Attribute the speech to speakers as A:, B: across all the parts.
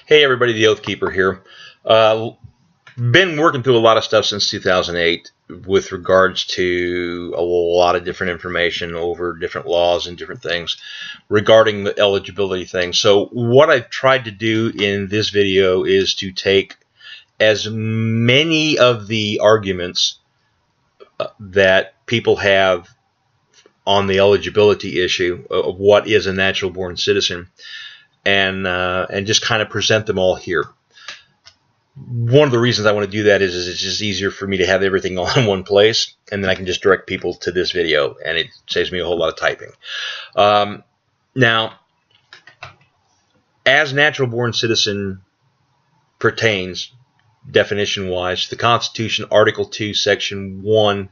A: Hey everybody, the Oath Keeper here. Been working through a lot of stuff since 2008 with regards to a lot of different information over different laws and different things regarding the eligibility thing. So what I've tried to do in this video is to take as many of the arguments that people have on the eligibility issue of what is a natural born citizen and just kind of present them all here. One of the reasons I want to do that is it's just easier for me to have everything all in one place, and then I can just direct people to this video, and it saves me a whole lot of typing. Now, as natural born citizen pertains, definition-wise, the Constitution, Article 2, Section 1,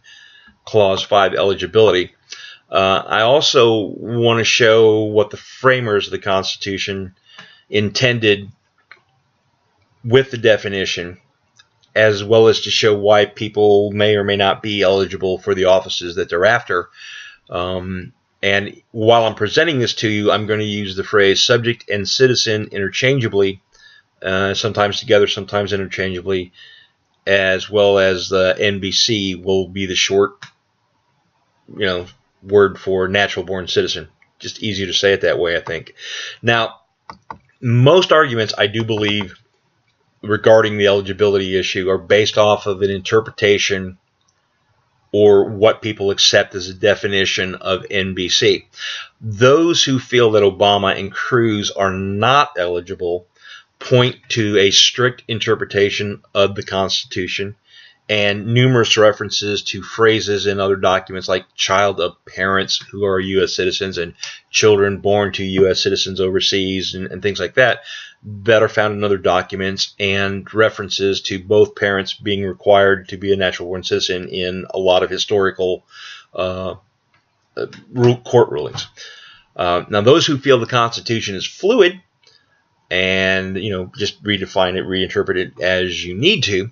A: Clause 5, eligibility. I also want to show what the framers of the Constitution intended with the definition, as well as to show why people may or may not be eligible for the offices that they're after. And while I'm presenting this to you, I'm going to use the phrase subject and citizen interchangeably, sometimes together, sometimes interchangeably, as well as the NBC will be the short, word for natural born citizen. Just easier to say it that way, I think. Now, most arguments, I do believe, regarding the eligibility issue are based off of an interpretation or what people accept as a definition of NBC. Those who feel that Obama and Cruz are not eligible point to a strict interpretation of the Constitution and numerous references to phrases in other documents like child of parents who are U.S. citizens and children born to U.S. citizens overseas and things like that are found in other documents, and references to both parents being required to be a natural born citizen in a lot of historical court rulings. Now, those who feel the Constitution is fluid and just redefine it, reinterpret it as you need to,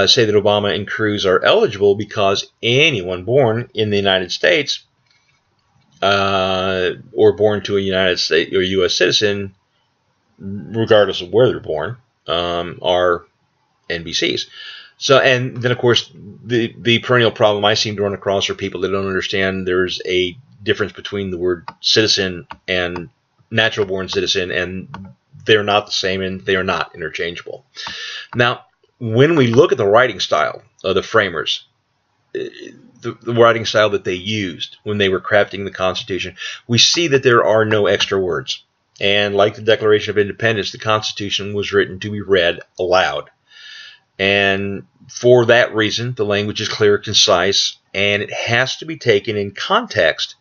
A: say that Obama and Cruz are eligible because anyone born in the United States or born to a United States or U.S. citizen, regardless of where they're born, are NBCs. So, and then of course the perennial problem I seem to run across are people that don't understand there's a difference between the word citizen and natural born citizen, and they're not the same and they are not interchangeable. Now, when we look at the writing style of the framers, the writing style that they used when they were crafting the Constitution, we see that there are no extra words. And like the Declaration of Independence, the Constitution was written to be read aloud. And for that reason, the language is clear, concise, and it has to be taken in context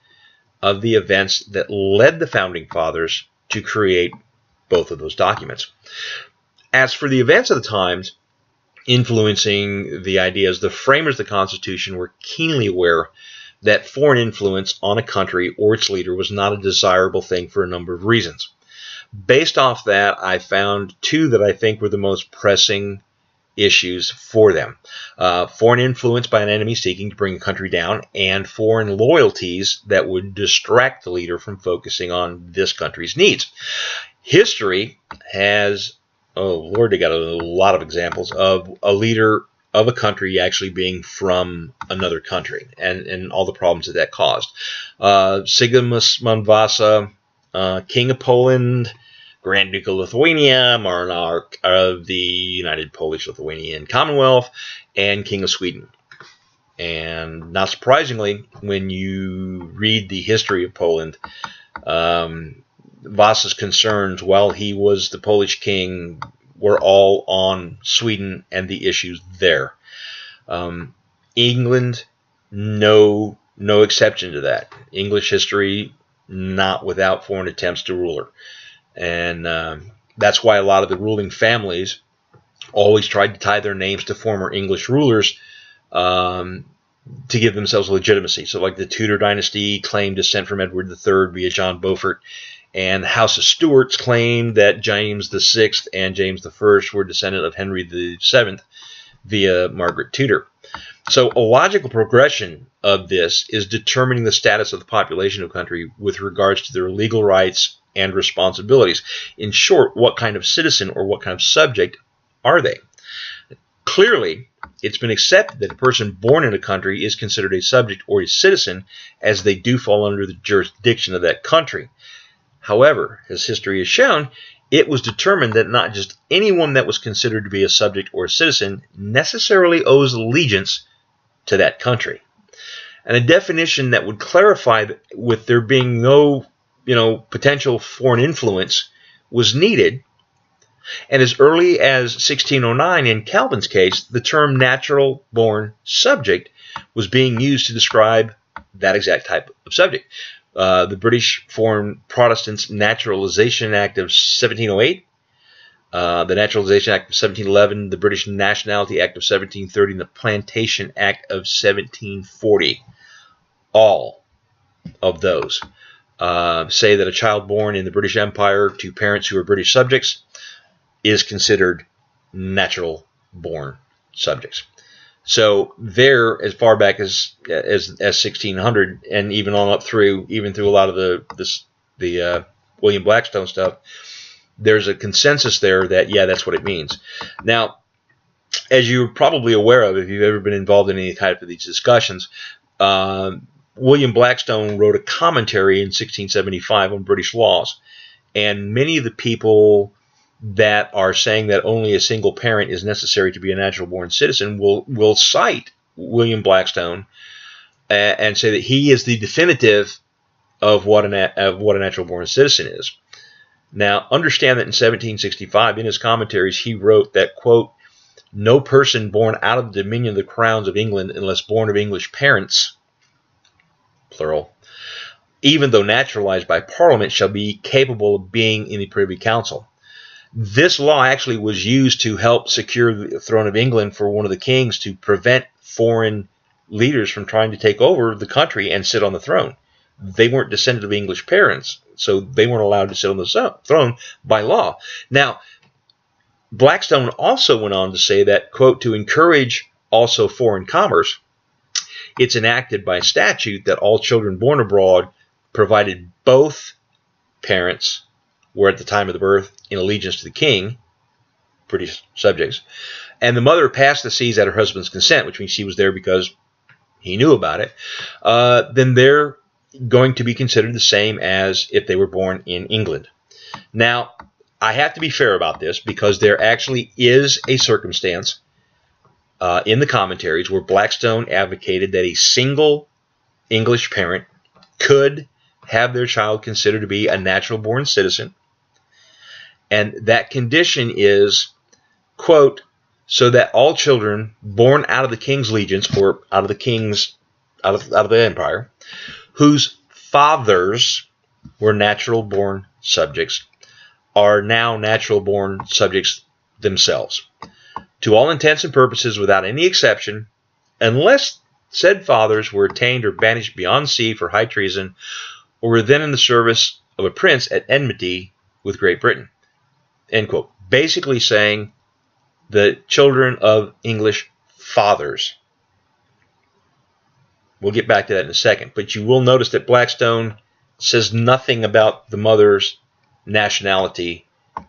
A: of the events that led the Founding Fathers to create both of those documents. As for the events of the times influencing the ideas, the framers of the Constitution were keenly aware that foreign influence on a country or its leader was not a desirable thing for a number of reasons. Based off that, I found two that I think were the most pressing issues for them. Foreign influence by an enemy seeking to bring a country down, and foreign loyalties that would distract the leader from focusing on this country's needs. History has, oh Lord, they got a lot of examples of a leader of a country actually being from another country, and all the problems that caused. Sigmund Vasa, King of Poland, Grand Duke of Lithuania, monarch of the United Polish-Lithuanian Commonwealth, and King of Sweden. And not surprisingly, when you read the history of Poland, Vasa's concerns while he was the Polish king were all on Sweden and the issues there. England, no exception to that. English history, not without foreign attempts to rule her. And that's why a lot of the ruling families always tried to tie their names to former English rulers to give themselves legitimacy. So like the Tudor dynasty claimed descent from Edward III via John Beaufort, and House of Stuarts claimed that James VI and James I were descendant of Henry VII via Margaret Tudor. So a logical progression of this is determining the status of the population of a country with regards to their legal rights and responsibilities. In short, what kind of citizen or what kind of subject are they? Clearly, it's been accepted that a person born in a country is considered a subject or a citizen, as they do fall under the jurisdiction of that country. However, as history has shown, it was determined that not just anyone that was considered to be a subject or a citizen necessarily owes allegiance to that country. And a definition that would clarify that with there being no, potential foreign influence was needed. And as early as 1609, in Calvin's case, the term natural-born subject was being used to describe that exact type of subject. The British Foreign Protestants Naturalization Act of 1708, the Naturalization Act of 1711, the British Nationality Act of 1730, and the Plantation Act of 1740. All of those say that a child born in the British Empire to parents who are British subjects is considered natural-born subjects. So there, as far back as 1600, and even on up through a lot of the William Blackstone stuff, there's a consensus there that that's what it means. Now, as you're probably aware of, if you've ever been involved in any type of these discussions, William Blackstone wrote a commentary in 1675 on British laws, and many of the people that are saying that only a single parent is necessary to be a natural-born citizen will cite William Blackstone and say that he is the definitive of what a natural-born citizen is. Now, understand that in 1765, in his commentaries, he wrote that, quote, "No person born out of the dominion of the crowns of England, unless born of English parents," plural, "even though naturalized by Parliament, shall be capable of being in the Privy Council." This law actually was used to help secure the throne of England for one of the kings, to prevent foreign leaders from trying to take over the country and sit on the throne. They weren't descended of English parents, so they weren't allowed to sit on the throne by law. Now, Blackstone also went on to say that, quote, "to encourage also foreign commerce, it's enacted by statute that all children born abroad, provided both parents were at the time of the birth in allegiance to the king," British subjects, "and the mother passed the seas at her husband's consent," which means she was there because he knew about it, then they're going to be considered the same as if they were born in England. Now, I have to be fair about this, because there actually is a circumstance in the commentaries where Blackstone advocated that a single English parent could have their child considered to be a natural-born citizen. And that condition is, quote, "so that all children born out of the king's allegiance," or out of the empire, "whose fathers were natural-born subjects, are now natural-born subjects themselves, to all intents and purposes without any exception, unless said fathers were attainted or banished beyond sea for high treason, or were then in the service of a prince at enmity with Great Britain." End quote. Basically saying the children of English fathers. We'll get back to that in a second, but you will notice that Blackstone says nothing about the mother's nationality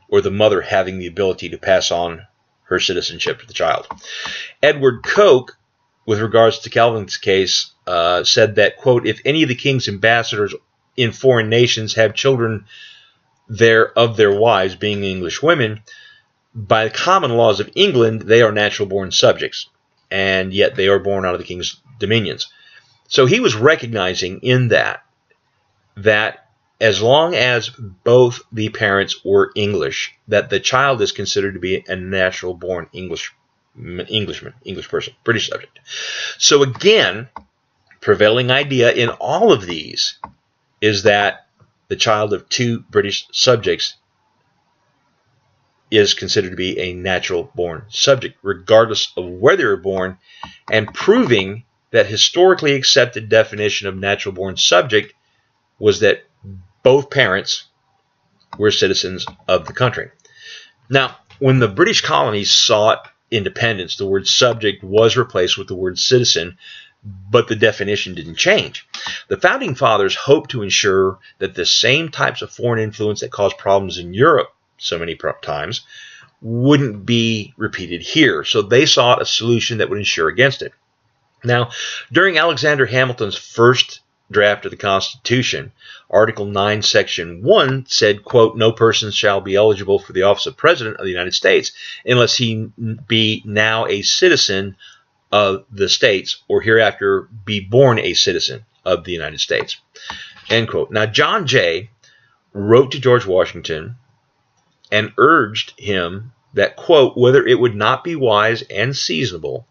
A: or the mother having the ability to pass on her citizenship to the child. Edward Coke, with regards to Calvin's case, said that, quote, "if any of the king's ambassadors in foreign nations have children of their wives, being English women, by the common laws of England, they are natural-born subjects, and yet they are born out of the king's dominions." So he was recognizing in that as long as both the parents were English, that the child is considered to be a natural-born English person, British subject. So again, prevailing idea in all of these is that the child of two British subjects is considered to be a natural-born subject, regardless of where they were born, and proving that historically accepted definition of natural-born subject was that both parents were citizens of the country. Now, when the British colonies sought independence, the word subject was replaced with the word citizen, but the definition didn't change. The Founding Fathers hoped to ensure that the same types of foreign influence that caused problems in Europe so many times wouldn't be repeated here. So they sought a solution that would ensure against it. Now, during Alexander Hamilton's first draft of the Constitution, Article 9, Section 1 said, quote, "No person shall be eligible for the office of President of the United States unless he be now a citizen of the states or hereafter be born a citizen of the United States," end quote. Now, John Jay wrote to George Washington and urged him that, quote, "whether it would not be wise and seasonable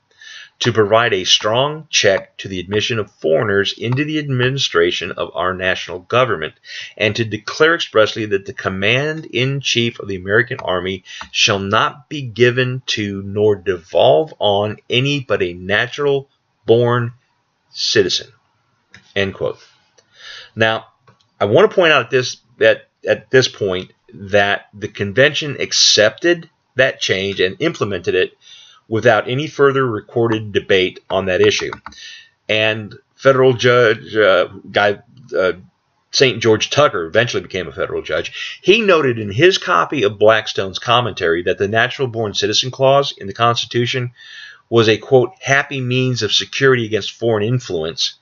A: to provide a strong check to the admission of foreigners into the administration of our national government, and to declare expressly that the command-in-chief of the American army shall not be given to nor devolve on any but a natural-born citizen," end quote. Now, I want to point out at this point that the convention accepted that change and implemented it without any further recorded debate on that issue. And federal judge, St. George Tucker, eventually became a federal judge. He noted in his copy of Blackstone's commentary that the natural-born citizen clause in the Constitution was a, quote, "happy means of security against foreign influence,"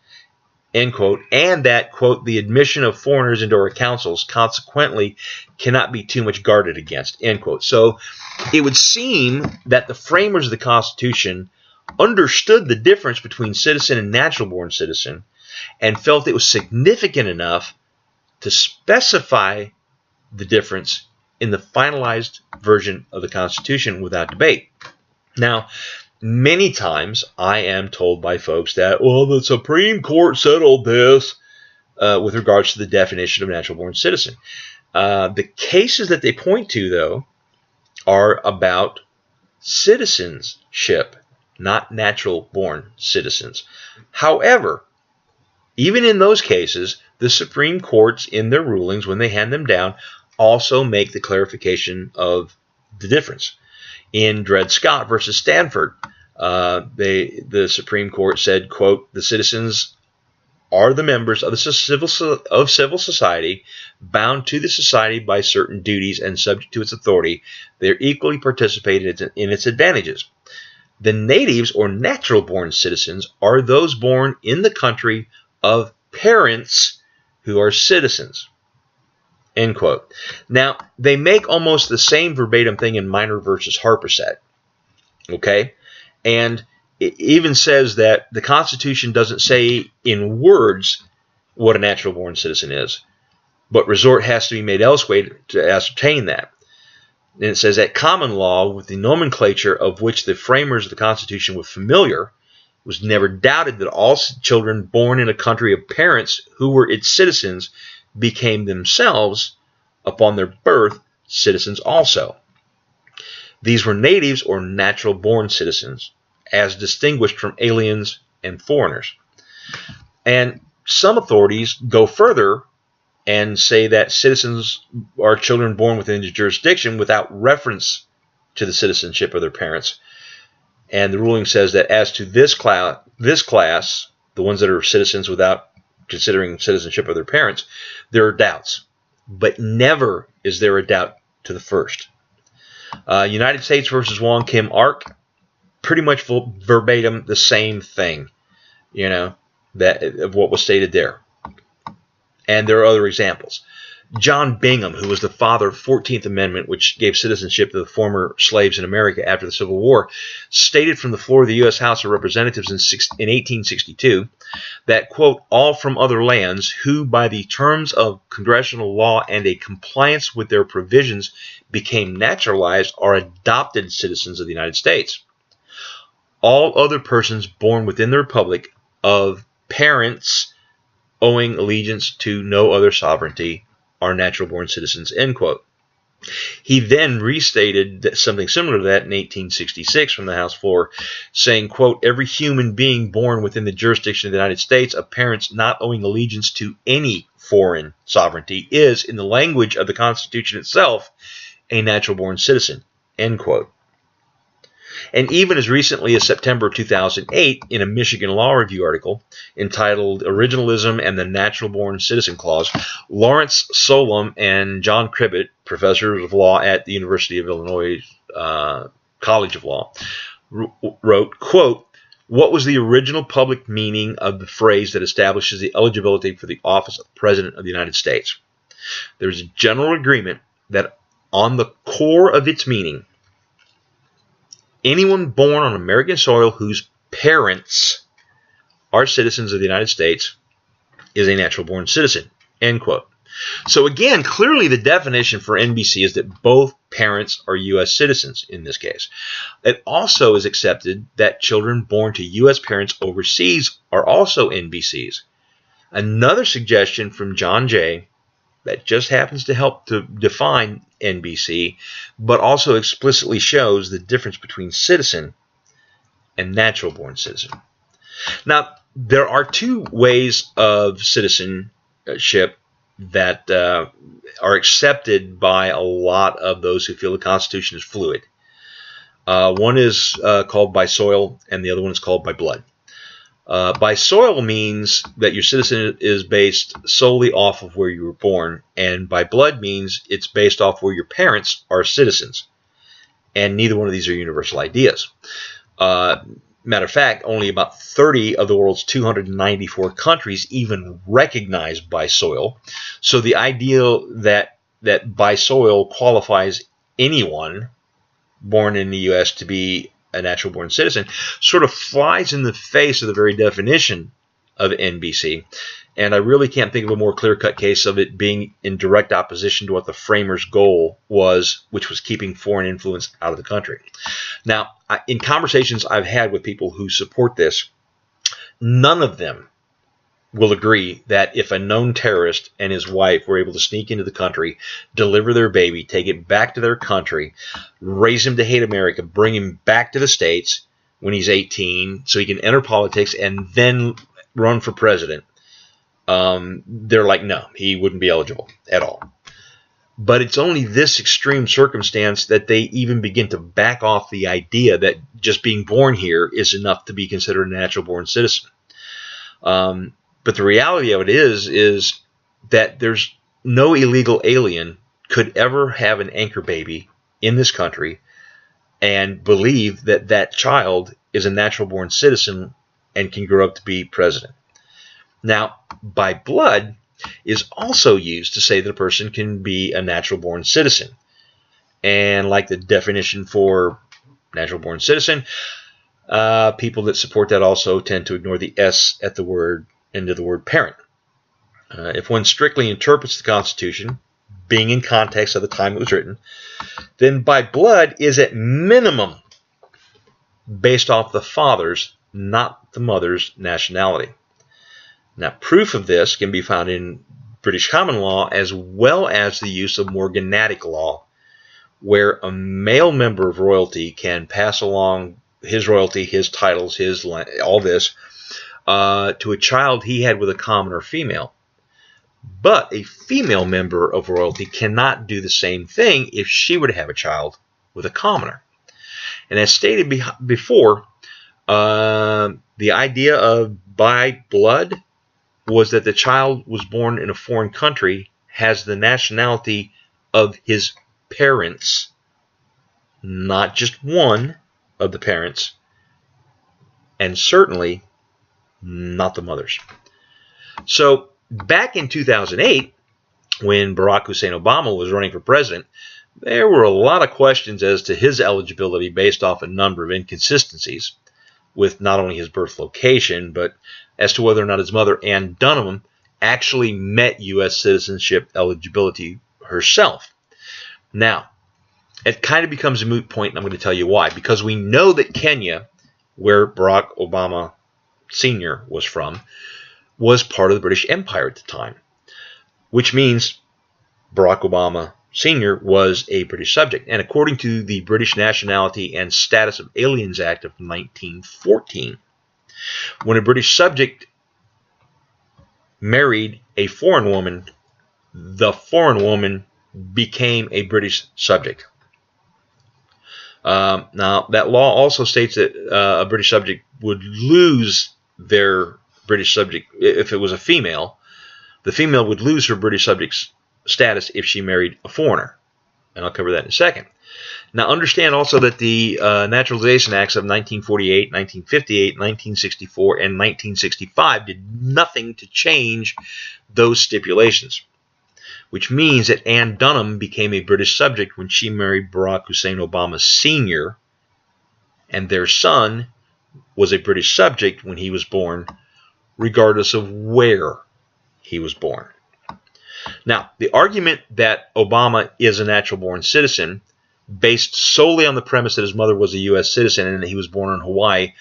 A: end quote, and that, quote, "the admission of foreigners into our councils consequently cannot be too much guarded against," end quote. So it would seem that the framers of the Constitution understood the difference between citizen and natural-born citizen and felt it was significant enough to specify the difference in the finalized version of the Constitution without debate. Now, many times I am told by folks that, well, the Supreme Court settled this with regards to the definition of natural-born citizen. The cases that they point to, though, are about citizenship, not natural-born citizens. However, even in those cases, the Supreme Courts, in their rulings, when they hand them down, also make the clarification of the difference. In Dred Scott versus Stanford, the Supreme Court said, quote, "the citizens are the members of the civil society, bound to the society by certain duties and subject to its authority. They are equally participated in its advantages. The natives or natural-born citizens are those born in the country of parents who are citizens," end quote. Now, they make almost the same verbatim thing in Minor versus Harperset, okay? And it even says that the Constitution doesn't say in words what a natural-born citizen is, but resort has to be made elsewhere to ascertain that. And it says that common law, with the nomenclature of which the framers of the Constitution were familiar, it was never doubted that all children born in a country of parents who were its citizens became themselves, upon their birth, citizens also. These were natives or natural-born citizens, as distinguished from aliens and foreigners. And some authorities go further and say that citizens are children born within the jurisdiction without reference to the citizenship of their parents. And the ruling says that as to this class, the ones that are citizens without considering citizenship of their parents, there are doubts. But never is there a doubt to the first. United States versus Wong Kim Ark, pretty much verbatim the same thing, you know, that of what was stated there. And there are other examples. John Bingham, who was the father of the 14th Amendment, which gave citizenship to the former slaves in America after the Civil War, stated from the floor of the U.S. House of Representatives in 1862 that, quote, "all from other lands who by the terms of congressional law and a compliance with their provisions became naturalized are adopted citizens of the United States. All other persons born within the Republic of parents owing allegiance to no other sovereignty are natural-born citizens," end quote. He then restated something similar to that in 1866 from the House floor, saying, quote, "every human being born within the jurisdiction of the United States of parents not owing allegiance to any foreign sovereignty is, in the language of the Constitution itself, a natural-born citizen," end quote. And even as recently as September 2008, in a Michigan Law Review article entitled Originalism and the Natural Born Citizen Clause, Lawrence Solom and John Cribbett, professors of law at the University of Illinois College of Law, wrote, quote, "What was the original public meaning of the phrase that establishes the eligibility for the office of President of the United States? There is a general agreement that on the core of its meaning, anyone born on American soil whose parents are citizens of the United States is a natural-born citizen," end quote. So again, clearly the definition for NBC is that both parents are U.S. citizens in this case. It also is accepted that children born to U.S. parents overseas are also NBCs. Another suggestion from John Jay that just happens to help to define NBC, but also explicitly shows the difference between citizen and natural-born citizen. Now, there are two ways of citizenship that are accepted by a lot of those who feel the Constitution is fluid. One is called by soil, and the other one is called by blood. By soil means that your citizen is based solely off of where you were born, and by blood means it's based off where your parents are citizens. And neither one of these are universal ideas. Matter of fact, only about 30 of the world's 294 countries even recognize by soil. So the idea that by soil qualifies anyone born in the U.S. to be a natural-born citizen sort of flies in the face of the very definition of NBC. And I really can't think of a more clear-cut case of it being in direct opposition to what the framers' goal was, which was keeping foreign influence out of the country. Now, in conversations I've had with people who support this, none of them will agree that if a known terrorist and his wife were able to sneak into the country, deliver their baby, take it back to their country, raise him to hate America, bring him back to the States when he's 18 so he can enter politics and then run for president, they're like, no, he wouldn't be eligible at all. But it's only this extreme circumstance that they even begin to back off the idea that just being born here is enough to be considered a natural-born citizen. But the reality of it is that there's no illegal alien could ever have an anchor baby in this country and believe that that child is a natural-born citizen and can grow up to be president. Now, by blood is also used to say that a person can be a natural-born citizen. And like the definition for natural-born citizen, people that support that also tend to ignore the S at the end of the word parent. If one strictly interprets the Constitution, being in context of the time it was written, then by blood is at minimum based off the father's, not the mother's, nationality. Now, proof of this can be found in British common law as well as the use of morganatic law, where a male member of royalty can pass along his royalty, his titles, his land, all this, to a child he had with a commoner female. But a female member of royalty cannot do the same thing if she were to have a child with a commoner. And as stated before, the idea of by blood was that the child was born in a foreign country, has the nationality of his parents, not just one of the parents, and certainly not the mothers. So back in 2008, when Barack Hussein Obama was running for president, there were a lot of questions as to his eligibility based off a number of inconsistencies with not only his birth location, but as to whether or not his mother, Ann Dunham, actually met U.S. citizenship eligibility herself. Now, it kind of becomes a moot point, and I'm going to tell you why. Because we know that Kenya, where Barack Obama Sr. was from, was part of the British Empire at the time, which means Barack Obama Sr. was a British subject. And according to the British Nationality and Status of Aliens Act of 1914, when a British subject married a foreign woman, the foreign woman became a British subject. Now, that law also states that a British subject would lose their British subject if it was a female. The female would lose her British subject status if she married a foreigner. And I'll cover that in a second. Now, understand also that the Naturalization Acts of 1948, 1958, 1964, and 1965 did nothing to change those stipulations, which means that Ann Dunham became a British subject when she married Barack Hussein Obama Sr., and their son was a British subject when he was born, regardless of where he was born. Now, the argument that Obama is a natural-born citizen, based solely on the premise that his mother was a U.S. citizen and that he was born in Hawaii,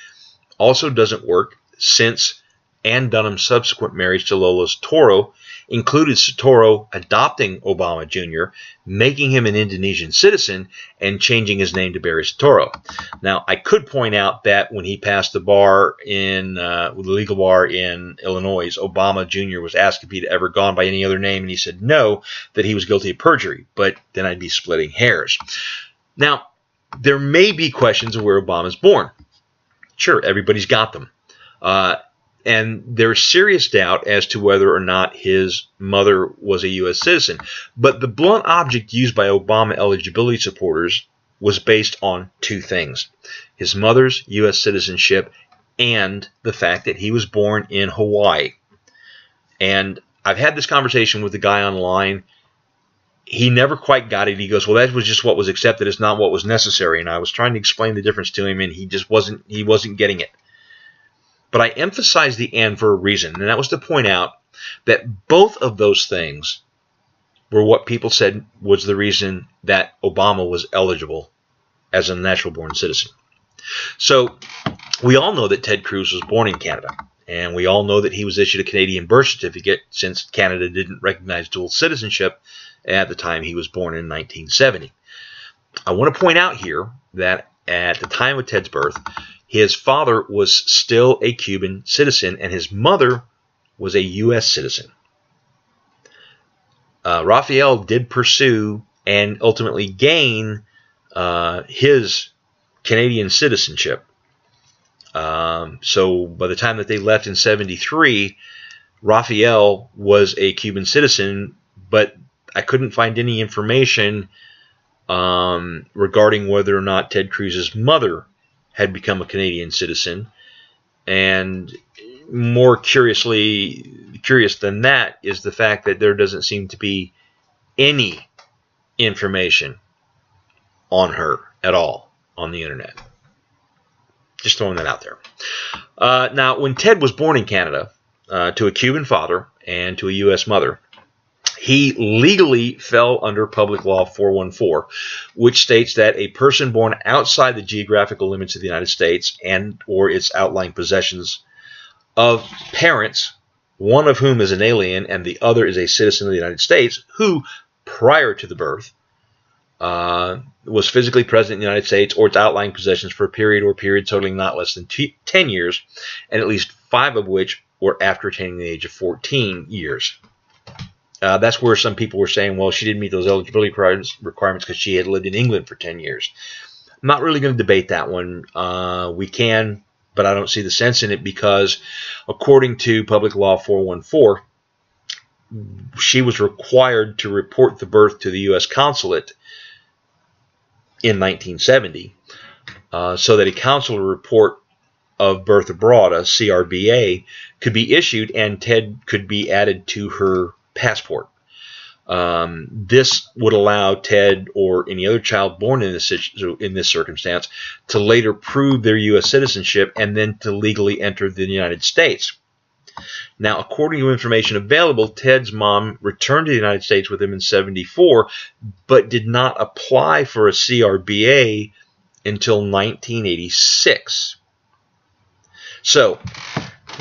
A: also doesn't work, since Ann Dunham's subsequent marriage to Lola Soetoro included Soetoro adopting Obama Jr., making him an Indonesian citizen, and changing his name to Barry Soetoro. Now, I could point out that when he passed the bar the legal bar in Illinois, Obama Jr. was asked if he'd ever gone by any other name, and he said no, that he was guilty of perjury, but then I'd be splitting hairs. Now, there may be questions of where Obama's born. Sure, everybody's got them. And there's serious doubt as to whether or not his mother was a U.S. citizen. But the blunt object used by Obama eligibility supporters was based on two things: his mother's U.S. citizenship and the fact that he was born in Hawaii. And I've had this conversation with the guy online. He never quite got it. He goes, well, that was just what was accepted. It's not what was necessary. And I was trying to explain the difference to him, and he just wasn't getting it. But I emphasized the and for a reason, and that was to point out that both of those things were what people said was the reason that Obama was eligible as a natural-born citizen. So we all know that Ted Cruz was born in Canada, and we all know that he was issued a Canadian birth certificate since Canada didn't recognize dual citizenship at the time he was born in 1970. I want to point out here that at the time of Ted's birth, his father was still a Cuban citizen, and his mother was a U.S. citizen. Raphael did pursue and ultimately gain his Canadian citizenship. So by the time that they left in 1973, Raphael was a Cuban citizen, but I couldn't find any information regarding whether or not Ted Cruz's mother had become a Canadian citizen. And more curious than that is the fact that there doesn't seem to be any information on her at all on the internet. Just throwing that out there. Now, when Ted was born in Canada to a Cuban father and to a U.S. mother, he legally fell under Public Law 414, which states that a person born outside the geographical limits of the United States and or its outlying possessions of parents, one of whom is an alien and the other is a citizen of the United States, who, prior to the birth, was physically present in the United States or its outlying possessions for a period or periods totaling not less than 10 years, and at least 5 of which were after attaining the age of 14 years. That's where some people were saying, well, she didn't meet those eligibility requirements because she had lived in England for 10 years. I'm not really going to debate that one. We can, but I don't see the sense in it because, according to Public Law 414, she was required to report the birth to the U.S. consulate in 1970 so that a consular report of birth abroad, a CRBA, could be issued and Ted could be added to her passport. This would allow Ted or any other child born in this circumstance to later prove their U.S. citizenship and then to legally enter the United States. Now, according to information available, Ted's mom returned to the United States with him in 1974, but did not apply for a CRBA until 1986. So,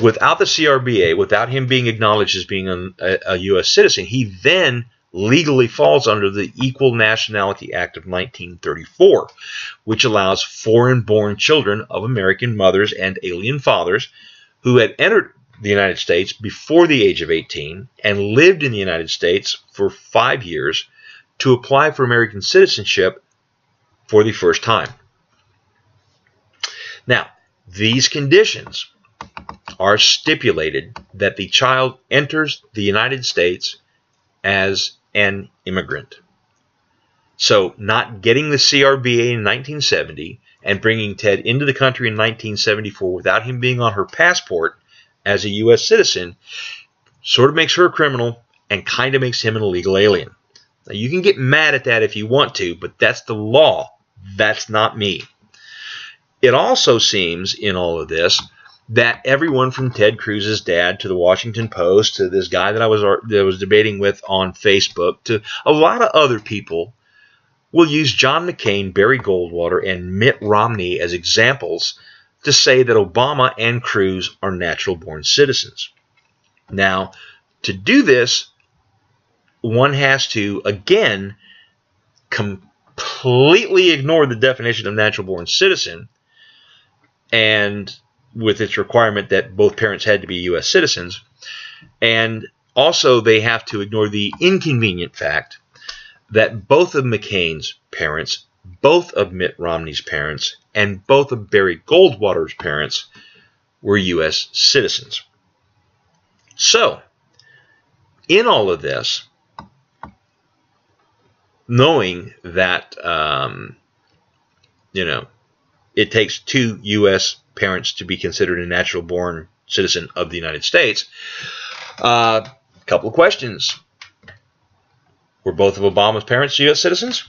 A: without the CRBA, without him being acknowledged as being a U.S. citizen, he then legally falls under the Equal Nationality Act of 1934, which allows foreign-born children of American mothers and alien fathers who had entered the United States before the age of 18 and lived in the United States for 5 years to apply for American citizenship for the first time. Now, these conditions are stipulated that the child enters the United States as an immigrant. So not getting the CRBA in 1970 and bringing Ted into the country in 1974 without him being on her passport as a U.S. citizen sort of makes her a criminal and kind of makes him an illegal alien. Now, you can get mad at that if you want to, but that's the law. That's not me. It also seems in all of this that everyone from Ted Cruz's dad to the Washington Post to this guy that I was debating with on Facebook to a lot of other people will use John McCain, Barry Goldwater, and Mitt Romney as examples to say that Obama and Cruz are natural-born citizens. Now, to do this, one has to, again, completely ignore the definition of natural-born citizen, and with its requirement that both parents had to be U.S. citizens, and also they have to ignore the inconvenient fact that both of McCain's parents, both of Mitt Romney's parents, and both of Barry Goldwater's parents were U.S. citizens. So, in all of this, knowing that, it takes two U.S. parents to be considered a natural-born citizen of the United States, a couple of questions. Were both of Obama's parents U.S. citizens?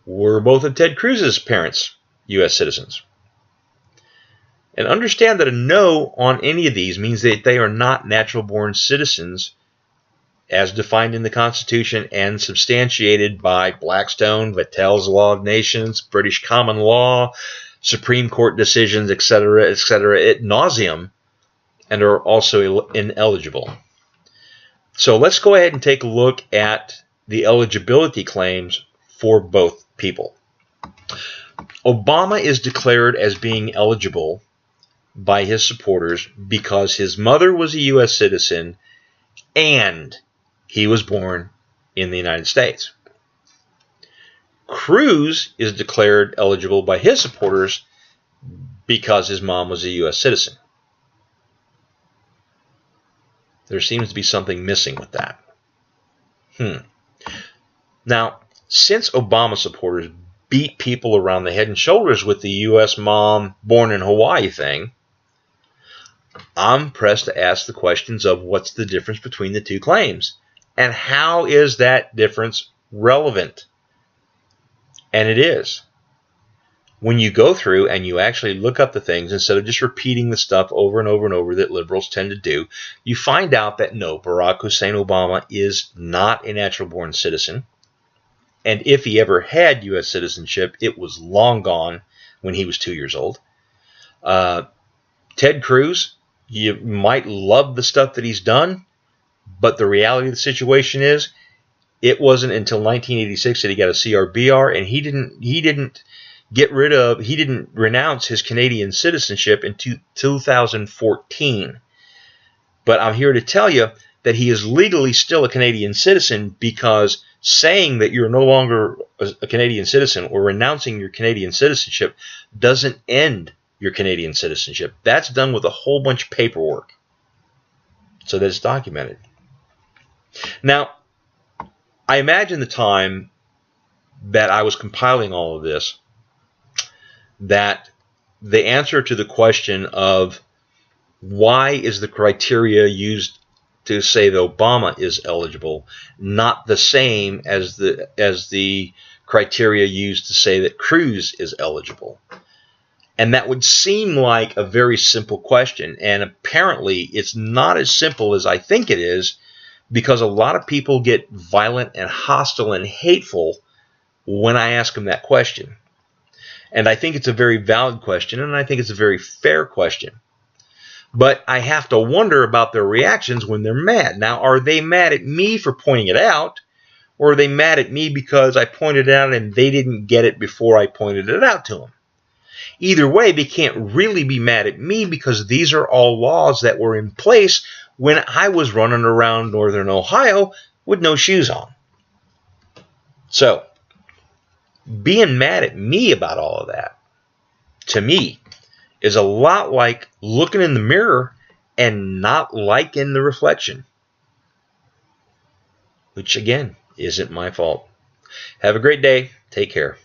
A: Were both of Ted Cruz's parents U.S. citizens? And understand that a no on any of these means that they are not natural-born citizens as defined in the Constitution and substantiated by Blackstone, Vattel's Law of Nations, British common law, Supreme Court decisions, etc., ad nauseum, and are also ineligible. So let's go ahead and take a look at the eligibility claims for both people. Obama is declared as being eligible by his supporters because his mother was a U.S. citizen and he was born in the United States. Cruz is declared eligible by his supporters because his mom was a U.S. citizen. There seems to be something missing with that. Now, since Obama supporters beat people around the head and shoulders with the U.S. mom born in Hawaii thing, I'm pressed to ask the questions of what's the difference between the two claims and how is that difference relevant? And it is. When you go through and you actually look up the things instead of just repeating the stuff over and over and over that liberals tend to do, you find out that no, Barack Hussein Obama is not a natural-born citizen. And if he ever had U.S. citizenship, it was long gone when he was 2 years old. Ted Cruz, you might love the stuff that he's done, but the reality of the situation is it wasn't until 1986 that he got a CRBR, and he didn't renounce his Canadian citizenship in 2014. But I'm here to tell you that he is legally still a Canadian citizen because saying that you're no longer a Canadian citizen or renouncing your Canadian citizenship doesn't end your Canadian citizenship. That's done with a whole bunch of paperwork so that it's documented. Now, I imagine the time that I was compiling all of this, that the answer to the question of why is the criteria used to say that Obama is eligible not the same as the criteria used to say that Cruz is eligible. And that would seem like a very simple question, and apparently it's not as simple as I think it is, because a lot of people get violent and hostile and hateful when I ask them that question. And I think it's a very valid question, and I think it's a very fair question. But I have to wonder about their reactions when they're mad. Now, are they mad at me for pointing it out, or are they mad at me because I pointed it out and they didn't get it before I pointed it out to them? Either way, they can't really be mad at me because these are all laws that were in place when I was running around northern Ohio with no shoes on. So, being mad at me about all of that to me, is a lot like looking in the mirror and not liking the reflection. Which, again, isn't my fault. Have a great day. Take care.